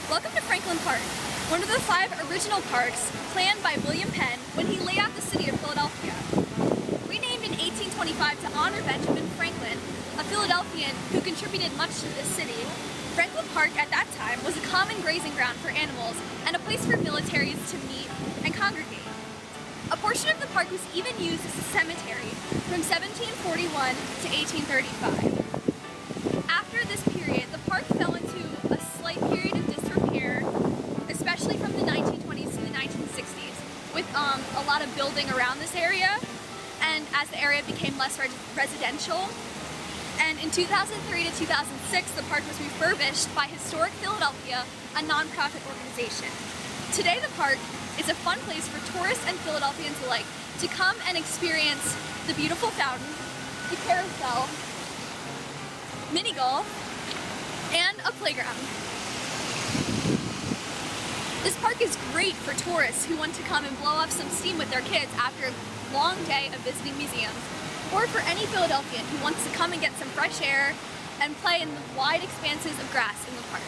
Welcome to Franklin Park, one of the 5 original parks planned by William Penn when he laid out the city of Philadelphia. Renamed in 1825 to honor Benjamin Franklin, a Philadelphian who contributed much to this city, Franklin Park at that time was a common grazing ground for animals and a place for militaries to meet and congregate. A portion of the park was even used as a cemetery from 1741 to 1835. After this period, the park fell into a slight period of disrepair, especially from the 1920s to the 1960s, with a lot of building around this area, and as the area became less residential. And in 2003 to 2006, the park was refurbished by Historic Philadelphia, a nonprofit organization. Today, the park is a fun place for tourists and Philadelphians alike to come and experience the beautiful fountain, the carousel, mini golf, and a playground. This park is great for tourists who want to come and blow off some steam with their kids after a long day of visiting museums, or for any Philadelphian who wants to come and get some fresh air and play in the wide expanses of grass in the park.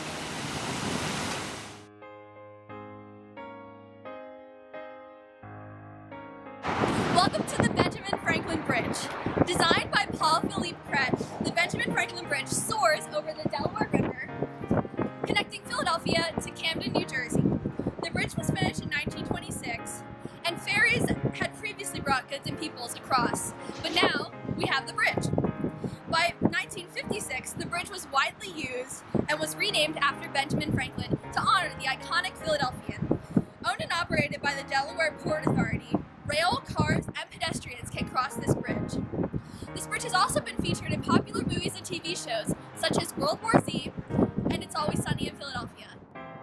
Welcome to the Benjamin Franklin Bridge. Designed by Paul Philippe Kretsch, the Benjamin Franklin Bridge soars over the Delaware River, connecting Philadelphia to Camden, New Jersey. The bridge was finished in 1926, and ferries had previously brought goods and peoples across, but now we have the bridge. By 1956, the bridge was widely used and was renamed after Benjamin Franklin to honor the iconic Philadelphian. Owned and operated by the Delaware Port Authority, rail, cars, and pedestrians can cross this bridge. This bridge has also been featured in popular movies and TV shows such as World War Z and It's Always Sunny in Philadelphia.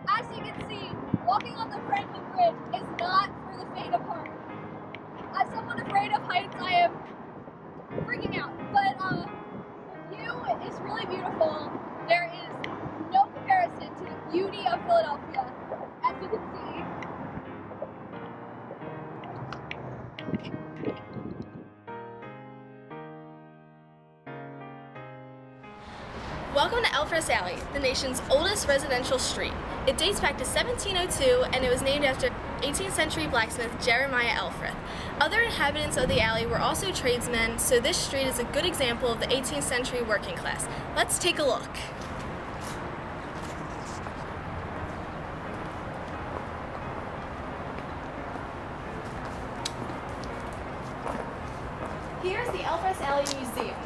As you can see, walking on the Franklin Bridge is not for the faint of heart. As someone afraid of heights, I am freaking out. But the view is really beautiful. There is no comparison to the beauty of Philadelphia, as you can see. Welcome to Elfreth Alley, the nation's oldest residential street. It dates back to 1702 and it was named after 18th century blacksmith Jeremiah Elfreth. Other inhabitants of the alley were also tradesmen, so this street is a good example of the 18th century working class. Let's take a look. Here's the Elfreth Alley Museum.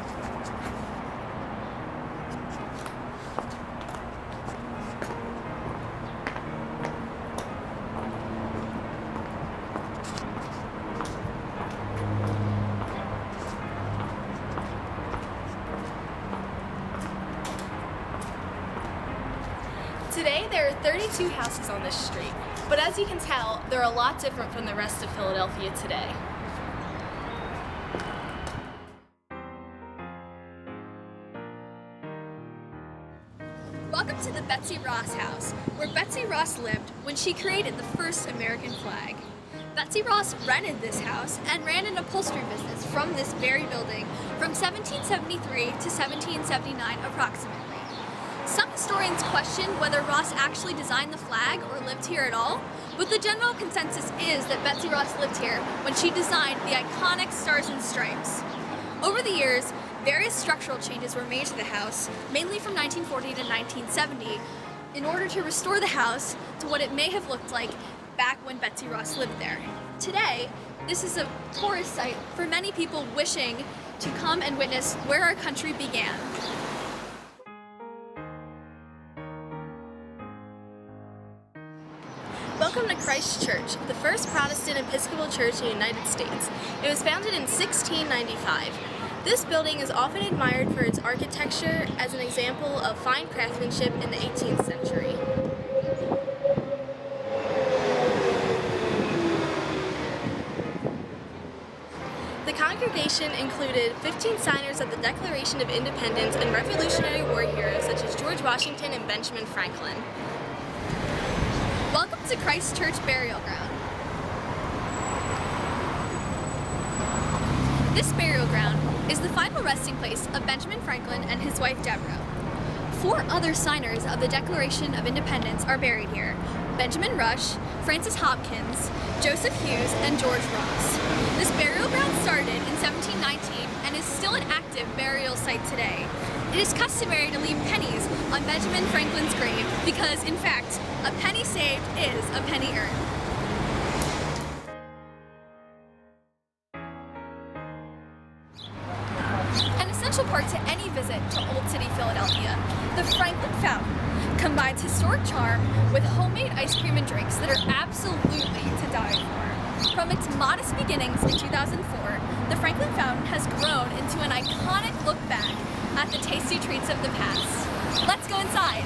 Today, there are 32 houses on this street, but as you can tell, they're a lot different from the rest of Philadelphia today. Welcome to the Betsy Ross house, where Betsy Ross lived when she created the first American flag. Betsy Ross rented this house and ran an upholstery business from this very building from 1773 to 1779 approximately. Some historians question whether Ross actually designed the flag or lived here at all, but the general consensus is that Betsy Ross lived here when she designed the iconic Stars and Stripes. Over the years, various structural changes were made to the house, mainly from 1940 to 1970, in order to restore the house to what it may have looked like back when Betsy Ross lived there. Today, this is a tourist site for many people wishing to come and witness where our country began. Welcome to Christ Church, the first Protestant Episcopal church in the United States. It was founded in 1695. This building is often admired for its architecture as an example of fine craftsmanship in the 18th century. The congregation included 15 signers of the Declaration of Independence and Revolutionary War heroes such as George Washington and Benjamin Franklin. Welcome to Christ Church Burial Ground. This burial ground is the final resting place of Benjamin Franklin and his wife Deborah. 4 other signers of the Declaration of Independence are buried here: Benjamin Rush, Francis Hopkins, Joseph Hughes, and George Ross. This burial ground started in 1719 and is still an active burial site today. It is customary to leave pennies on Benjamin Franklin's grave because, in fact, a penny saved is a penny earned. An essential part to any visit to Old City, Philadelphia, the Franklin Fountain combines historic charm with homemade ice cream and drinks that are absolutely to die for. From its modest beginnings in 2004, the Franklin Fountain has grown into an iconic look back at the tasty treats of the past. Let's go inside.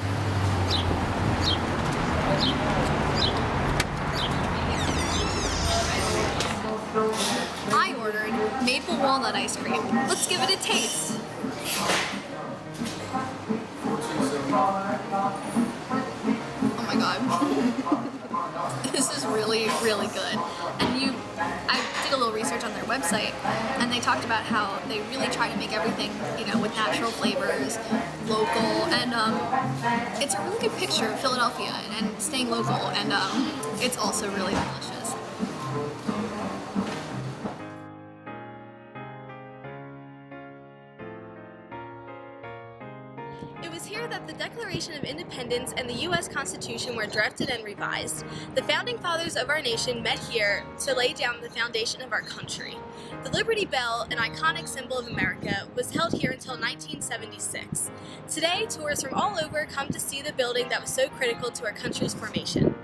I ordered maple walnut ice cream. Let's give it a taste. Oh my god. This is really, really good. And I did a little research on their website, and they talked about how they really try to make everything, with natural flavors, local, and it's a really good picture of Philadelphia and staying local, and it's also really delicious. It was here that the Declaration of Independence and the U.S. Constitution were drafted and revised. The founding fathers of our nation met here to lay down the foundation of our country. The Liberty Bell, an iconic symbol of America, was held here until 1976. Today, tourists from all over come to see the building that was so critical to our country's formation.